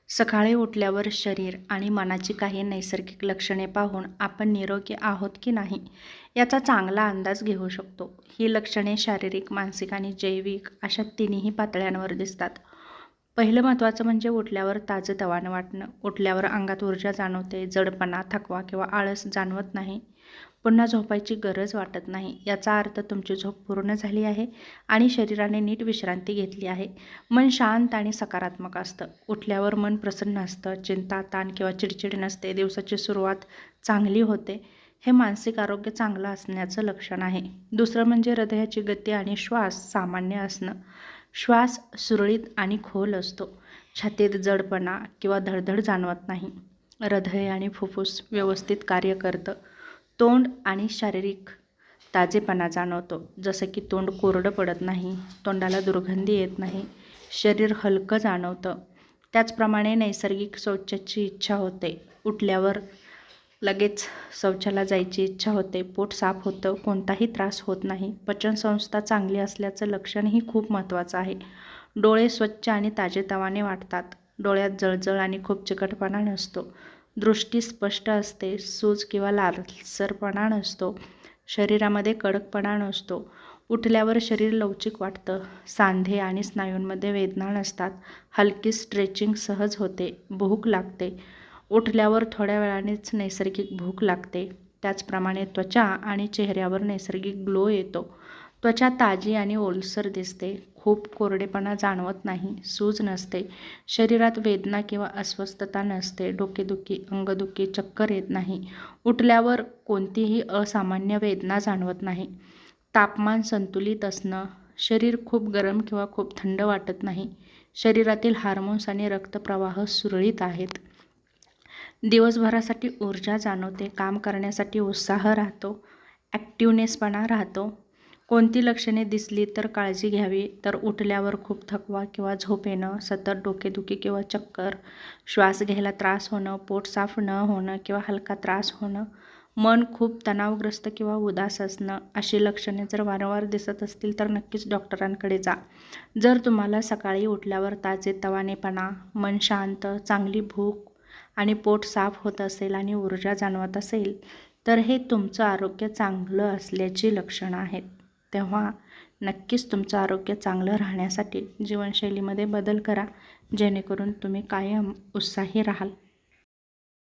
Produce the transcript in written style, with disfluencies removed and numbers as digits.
सकाळी उठल्यावर शरीर आणि मनाची काही नैसर्गिक लक्षणे पाहून आपण निरोगी आहोत की नाही याचा चांगला अंदाज घेऊ शकतो. ही लक्षणे शारीरिक, मानसिक आणि जैविक अशा तिन्ही पातळ्यांवर दिसतात. पहिलं महत्त्वाचं म्हणजे उठल्यावर ताजंतवानं वाटणं. उठल्यावर अंगात ऊर्जा जाणवते, जडपणा, थकवा किंवा आळस जाणवत नाही. पुन्हा झोपायची गरज वाटत नाही. याचा अर्थ तुमची झोप पूर्ण झाली आहे आणि शरीराने नीट विश्रांती घेतली आहे. मन शांत आणि सकारात्मक असतं. उठल्यावर मन प्रसन्न असतं. चिंता, ताण किंवा चिडचिड नसते. दिवसाची सुरुवात चांगली होते. हे मानसिक आरोग्य चांगलं असण्याचं लक्षण आहे. दुसरं म्हणजे हृदयाची गती आणि श्वास सामान्य असणं. श्वास सुरळीत आणि खोल असतो. छातीत जडपणा किंवा धडधड जाणवत नाही. हृदय आणि फुफ्फुस व्यवस्थित कार्य करतं. तोंड आणि शारीरिक ताजेपणा जाणवतो, जसं की तोंड कोरडं पडत नाही, तोंडाला दुर्गंधी येत नाही, शरीर हलकं जाणवतं. त्याचप्रमाणे नैसर्गिक शौचाची इच्छा होते. उठल्यावर लगेच शौचाला जायची इच्छा होते, पोट साफ होतं, कोणताही त्रास होत नाही. पचनसंस्था चांगली असल्याचं लक्षणही खूप महत्त्वाचं आहे. डोळे स्वच्छ आणि ताजेतवाने वाटतात. डोळ्यात जळजळ आणि खूप चिकटपणा नसतो. दृष्टी स्पष्ट असते. सूज किंवा लालसरपणा नसतो. शरीरामध्ये कडकपणा नसतो. उठल्यावर शरीर लवचिक वाटतं. सांधे आणि स्नायूंमध्ये वेदना नसतात. हलकी स्ट्रेचिंग सहज होते. भूक लागते. उठल्यावर थोड्या वेळानेच नैसर्गिक भूक लागते. त्याचप्रमाणे त्वचा आणि चेहऱ्यावर नैसर्गिक ग्लो येतो. त्वचा ताजी आणि ओलसर दिसते. खूप कोरडेपणा जाणवत नाही. सूज नसते. शरीरात वेदना किंवा अस्वस्थता नसते. डोकेदुखी, अंगदुखी, चक्कर येत नाही. उठल्यावर कोणतीही असामान्य वेदना जाणवत नाही. तापमान संतुलित असणं. शरीर खूप गरम किंवा खूप थंड वाटत नाही. शरीरातील हार्मोन्स आणि रक्तप्रवाह सुरळीत आहेत. दिवसभरासाठी ऊर्जा जाणवते. काम करण्यासाठी उत्साह राहतो. ॲक्टिव्हनेसपणा राहतो. कोणती लक्षणे दिसली तर काळजी घ्यावी. तर उठल्यावर खूप थकवा किंवा झोप येणं, सतत डोकेदुखी किंवा चक्कर, श्वास घ्यायला त्रास होणं, पोट साफ न होणं किंवा हलका त्रास होणं, मन खूप तणावग्रस्त किंवा उदास असणं, अशी लक्षणे जर वारंवार दिसत असतील तर नक्कीच डॉक्टरांकडे जा. जर तुम्हाला सकाळी उठल्यावर ताजेतवानेपणा, मन शांत, चांगली भूक आणि पोट साफ होत असेल आणि ऊर्जा जाणवत असेल तर हे तुमचं आरोग्य चांगलं असल्याची लक्षणं आहेत. तेव्हा नक्कीच तुमचं आरोग्य चांगलं राहण्यासाठी जीवनशैलीमध्ये बदल करा, जेणेकरून तुम्ही कायम उत्साही राहाल.